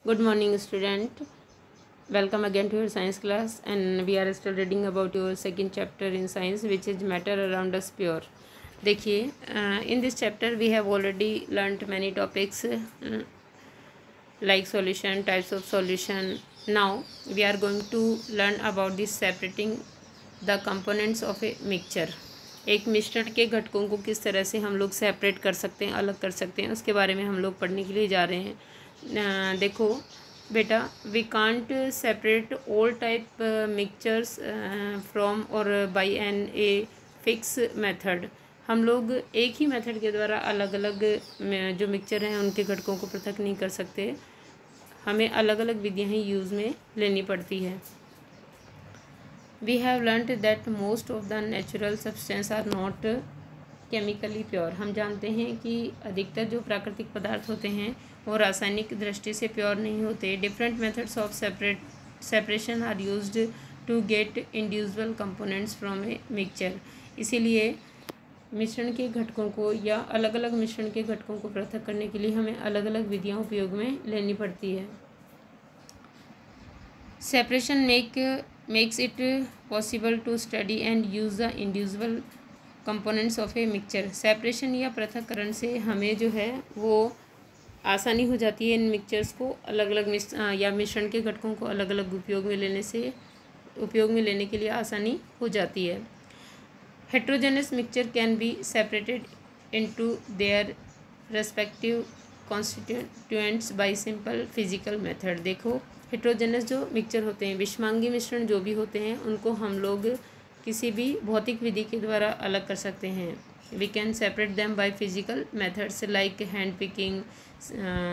Good morning, student. Welcome again to your science class, and we are still reading about your second chapter in science, which is matter around us pure. देखिए, in this chapter we have already learnt many topics like solution, types of solution. Now we are going to learn about this separating the components of a mixture. एक मिश्रण के घटकों को किस तरह से हम लोग सेपरेट कर सकते हैं, अलग कर सकते हैं, उसके बारे में हम लोग पढ़ने के लिए जा रहे हैं। देखो बेटा, we can't separate all type mixtures from और by an a fix method. हम लोग एक ही मेथड के द्वारा अलग अलग जो मिक्सचर हैं उनके घटकों को पृथक नहीं कर सकते, हमें अलग अलग विधियाँ ही यूज़ में लेनी पड़ती है। We have learnt that most of the natural substances are not chemically pure। हम जानते हैं कि अधिकतर जो प्राकृतिक पदार्थ होते हैं वो रासायनिक दृष्टि से प्योर नहीं होते। Different methods of separation are used to get individual components from a mixture. इसीलिए मिश्रण के घटकों को या अलग अलग मिश्रण के घटकों को पृथक करने के लिए हमें अलग अलग विधियाँ उपयोग में लेनी पड़ती है। Separation makes it possible to study and use the individual components of a mixture। Separation या पृथक्करण से हमें जो है वो आसानी हो जाती है इन मिक्सचर्स को अलग अलग या मिश्रण के घटकों को अलग अलग उपयोग में लेने के लिए आसानी हो जाती है। Heterogeneous mixture can be separated into their respective constituents bye simple physical method. देखो, हेट्रोजेनस जो मिक्सचर होते हैं, विषमांगी मिश्रण जो भी होते हैं, उनको हम लोग किसी भी भौतिक विधि के द्वारा अलग कर सकते हैं। We can separate them by physical methods like hand picking,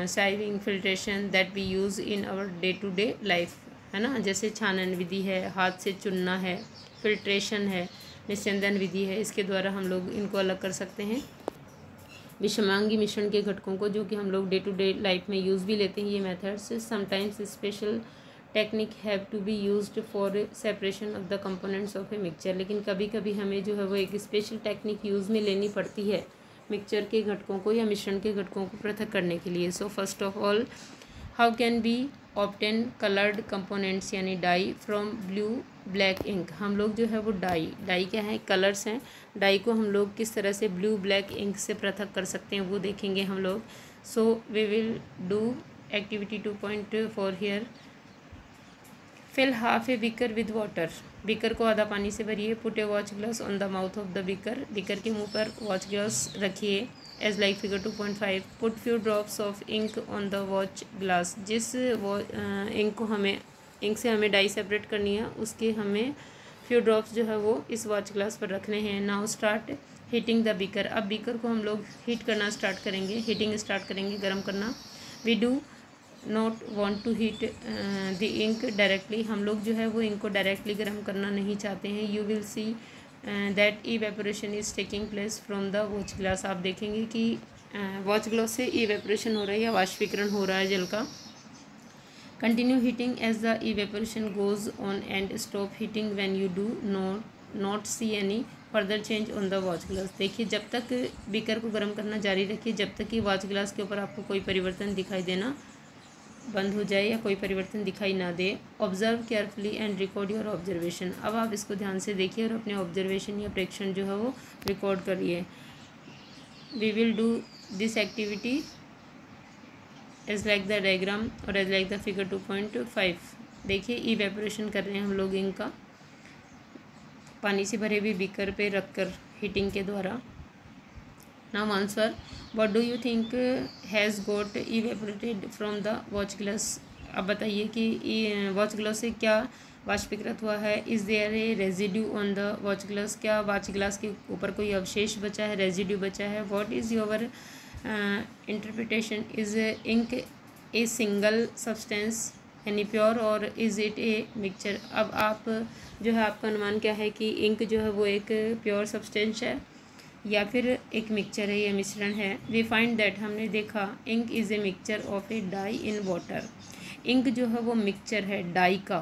sieving, filtration that we use in our day to day life, है ना। जैसे छानन विधि है, हाथ से चुनना है, फिल्ट्रेशन है, निस्यंदन विधि है, इसके द्वारा हम लोग इनको अलग कर सकते हैं। विषमांगी मिश्रण के घटकों को जो कि हम लोग डे टू डे लाइफ में यूज़ भी लेते हैं ये मेथड्स। Sometimes special technique have to be used for separation of the components of a mixture. लेकिन कभी कभी हमें जो है वो एक स्पेशल टेक्निक यूज़ में लेनी पड़ती है मिक्सचर के घटकों को या मिश्रण के घटकों को पृथक करने के लिए। So first of all, how can be obtain coloured components यानी dye from blue black ink. हम लोग जो है वो डाई क्या है, कलर्स हैं। डाई को हम लोग किस तरह से ब्लू ब्लैक इंक से पृथक कर सकते हैं वो देखेंगे हम लोग। So we will do activity 2.4 here. Fill half a beaker with water. Beaker को आधा पानी से भरिए। Put a watch glass on the mouth of the beaker. Beaker के मुंह पर वॉच ग्लास रखिए as like figure 2.5। Put few drops of ink on the watch glass. जिस इंक से हमें डाई सेपरेट करनी है उसके हमें फ्यू ड्रॉप्स जो है वो इस वॉच ग्लास पर रखने हैं। Now start heating the beaker. अब बीकर को हम लोग हीट करना स्टार्ट करेंगे, हीटिंग स्टार्ट करेंगे, गर्म करना। We do not want to heat the ink directly. हम लोग जो है वो इंक को डायरेक्टली गर्म करना नहीं चाहते हैं। You will see that evaporation is taking place from the watch glass. आप देखेंगे कि वॉच ग्लास से इवेपोरेशन हो रहा है या वाष्पीकरण हो रहा है जल का। Continue heating as the evaporation goes on and stop heating when you do not see any further change on the watch glass. देखिए, जब तक बीकर को गर्म करना जारी रखिए जब तक कि वॉच ग्लास के ऊपर आपको कोई परिवर्तन दिखाई देना बंद हो जाए या कोई परिवर्तन दिखाई ना दे। Observe carefully and record your observation. अब आप इसको ध्यान से देखिए और अपने ऑब्जर्वेशन या प्रेक्षण जो है वो रिकॉर्ड करिए। We will do this activity as like the diagram और एज लाइक द फिगर 2.5। देखिए, इवेपोरेशन कर रहे हैं हम लोग इनका पानी से भरे हुए बीकर पे रखकर हीटिंग के द्वारा। Now answer, what do you think has got evaporated from the watch glass. अब बताइए कि वॉच ग्लास से क्या वाष्पीकृत हुआ है। Is there a residue on the watch glass. क्या वॉच ग्लास के ऊपर कोई अवशेष बचा है, रेजिड्यू बचा है। What is your interpretation, is ink a single substance यानी प्योर और इज़ इट ए मिक्सचर। अब आप जो है आपका अनुमान क्या है कि इंक जो है वो एक प्योर सब्सटेंस है या फिर एक मिक्सचर है या मिश्रण है। वी फाइंड दैट, हमने देखा, ink is a mixture of a dye in water. Ink जो है वो मिक्सचर है डाई का,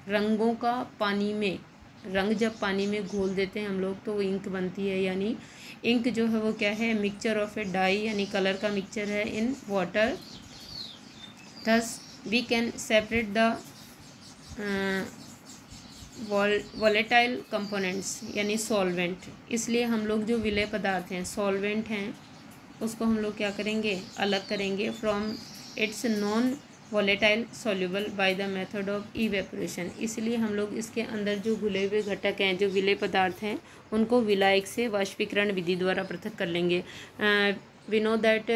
रंगों का पानी में। रंग जब पानी में घोल देते हैं हम लोग तो वो इंक बनती है, यानी इंक जो है वो क्या है, मिक्सचर ऑफ ए डाई यानी कलर का मिक्सचर है in water. Thus we can separate the volatile components यानी सॉल्वेंट। इसलिए हम लोग जो विलेय पदार्थ हैं, सॉल्वेंट हैं, उसको हम लोग क्या करेंगे, अलग करेंगे from its non volatile soluble by the method of evaporation. इसलिए हम लोग इसके अंदर जो घुले हुए घटक हैं, जो विलेय पदार्थ हैं, उनको विलायक से वाष्पीकरण विधि द्वारा पृथक कर लेंगे। We know that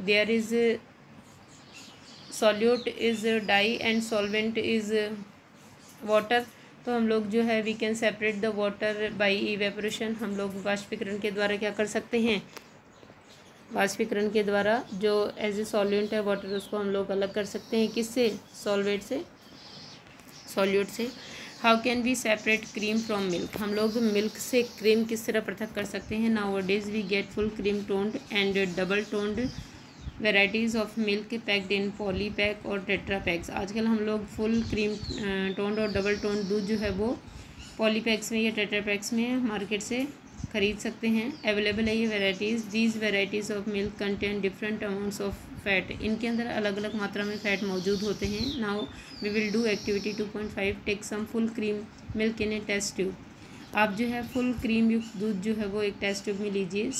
there is solute is dye and solvent is water. तो हम लोग जो है we can separate the water by evaporation. हम लोग वाष्पीकरण के द्वारा क्या कर सकते हैं, वाष्पीकरण के द्वारा जो एज ए सॉल्यूट है वाटर, उसको हम लोग अलग कर सकते हैं। किससे, सॉल्वेट से, सॉल्यूट से। How can we separate cream from milk. हम लोग मिल्क से क्रीम किस तरह पृथक कर सकते हैं। Nowadays we get full cream toned and double toned varieties of milk packed in poly pack और टेट्रा पैक्स। आजकल हम लोग फुल क्रीम टोन्ड और डबल टोन्ड दूध जो है वो पॉली पैक्स में या टेट्रा पैक्स में मार्केट से खरीद सकते हैं। अवेलेबल है ये varieties. These varieties of milk contain different amounts of fat. इनके अंदर अलग अलग मात्रा में फ़ैट मौजूद होते हैं। Now we will do activity 2.5। Take some full cream milk in a test tube. आप जो है फुल क्रीम युक्त दूध जो है वो एक टेस्ट ट्यूब में लीजिए।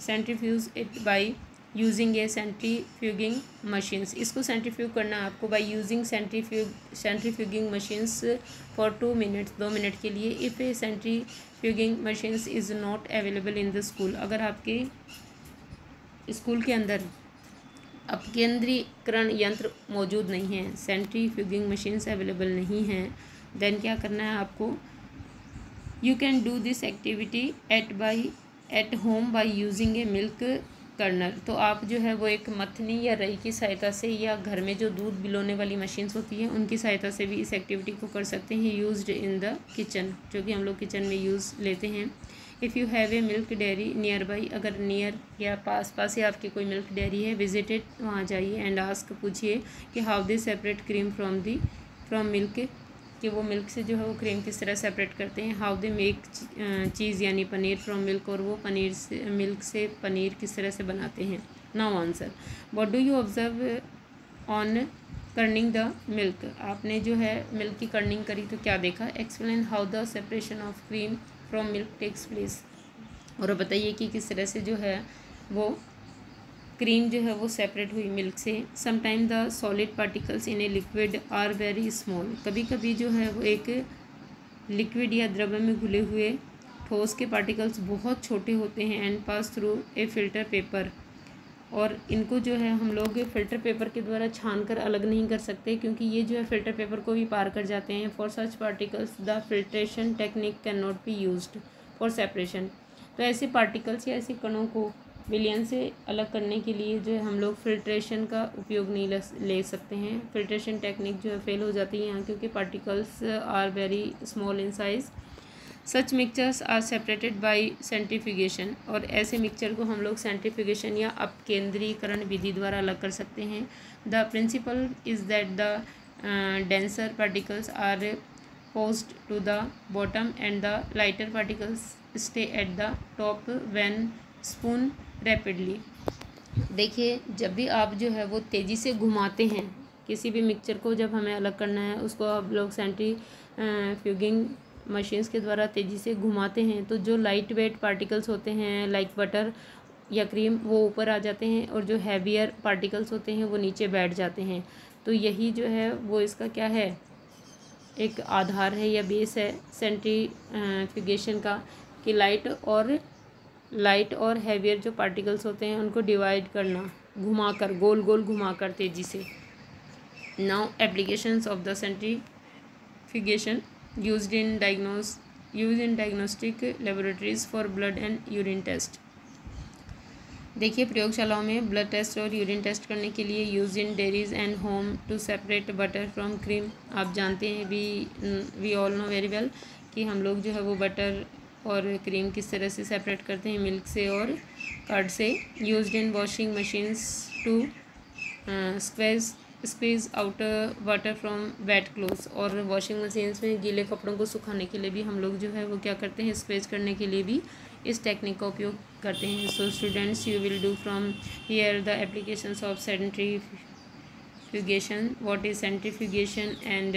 Centrifuge it by using a centrifuging machines. इसको सेंट्रीफ्यूग करना है आपको by using centrifuging machines for 2 minutes, 2 minute के लिए। If a centrifuging machines is not available in the school. अगर आपके स्कूल के अंदर अपकेंद्रीकरण यंत्र मौजूद नहीं है, सेंट्रीफ्यूगिंग मशीन्स अवेलेबल नहीं हैं, देन क्या करना है आपको, you can do this activity at home by using a milk churner. तो आप जो है वो एक मथनी या रई की सहायता से या घर में जो दूध बिलोने वाली मशीन्स होती हैं उनकी सहायता से भी इस एक्टिविटी को कर सकते हैं। यूज्ड इन द किचन, जो कि हम लोग किचन में यूज़ लेते हैं। If you have a milk dairy near by, अगर नियर या पास ही आपकी कोई मिल्क डेयरी है, विजिटेड, वहाँ जाइए एंड आस्क, पूछिए कि how they separate cream from milk, कि वो मिल्क से जो है वो क्रीम किस तरह सेपरेट करते हैं। हाउ दे मेक चीज़ यानी पनीर फ्रॉम मिल्क, और वो पनीर से मिल्क से पनीर किस तरह से बनाते हैं। Now answer, what do you observe on Corning the milk. आपने जो है मिल्क की कर्निंग करी तो क्या देखा। Explain how the separation of cream from milk takes place. और बताइए कि किस तरह से जो है वो क्रीम जो है वो सेपरेट हुई मिल्क से। Sometime the solid particles in a liquid are very small. कभी कभी जो है वो एक लिक्विड या द्रव्य में घुले हुए ठोस के पार्टिकल्स बहुत छोटे होते हैं and pass through a filter paper. और इनको जो है हम लोग फ़िल्टर पेपर के द्वारा छान कर अलग नहीं कर सकते, क्योंकि ये जो है फ़िल्टर पेपर को भी पार कर जाते हैं। For such particles the filtration technique can not be used for separation. तो ऐसे पार्टिकल्स या ऐसे कणों को विलयन से अलग करने के लिए जो है हम लोग फिल्ट्रेशन का उपयोग नहीं ले सकते हैं। फिल्ट्रेशन टेक्निक जो है फेल हो जाती है यहाँ, क्योंकि particles are very small in size. Such mixtures are separated by centrifugation. और ऐसे मिक्सचर को हम लोग सेंट्रीफ्यूगेशन या अपकेंद्रीकरण विधि द्वारा अलग कर सकते हैं। The principle is that the denser particles are pushed to the bottom and the lighter particles stay at the top when spun rapidly. देखिए, जब भी आप जो है वो तेज़ी से घुमाते हैं किसी भी मिक्सचर को, जब हमें अलग करना है उसको आप लोग सेंट्रीफ्यूगिंग मशीन्स के द्वारा तेज़ी से घुमाते हैं, तो जो लाइट वेट पार्टिकल्स होते हैं लाइक बटर या क्रीम, वो ऊपर आ जाते हैं, और जो हैवियर पार्टिकल्स होते हैं वो नीचे बैठ जाते हैं। तो यही जो है वो इसका क्या है, एक आधार है या बेस है सेंट्रीफ्यूगेशन का, कि लाइट और हैवियर जो पार्टिकल्स होते हैं उनको डिवाइड करना, घुमाकर, गोल गोल घुमाकर तेज़ी से। Now applications of the centrifugation used in diagnostic laboratories for blood and urine test. देखिए, प्रयोगशालाओं में ब्लड टेस्ट और यूरिन टेस्ट करने के लिए used in dairies and home to separate butter from cream. आप जानते हैं, we all know very well कि हम लोग जो है वो बटर और क्रीम किस तरह से सेपरेट करते हैं मिल्क से और कर्ड से। Used in washing machines to squeeze out water from wet clothes. और वॉशिंग मशीन्स में गीले कपड़ों को सुखाने के लिए भी हम लोग जो है वो क्या करते हैं, स्क्वीज करने के लिए भी इस टेक्निक का उपयोग करते हैं। So students, you will do from here the applications of centrifugation, what is centrifugation, and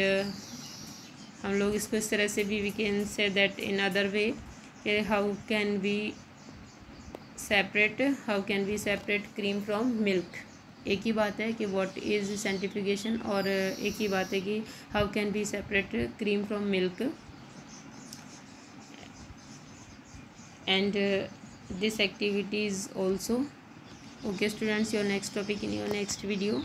हम लोग इसको इस तरह से भी we can say that in other way, how can we separate cream from milk. एक ही बात है कि व्हाट इज़ सेंट्रीफ्यूगेशन, और एक ही बात है कि how can we separate cream from milk, and this activities also. Okay students, your next topic in your next video.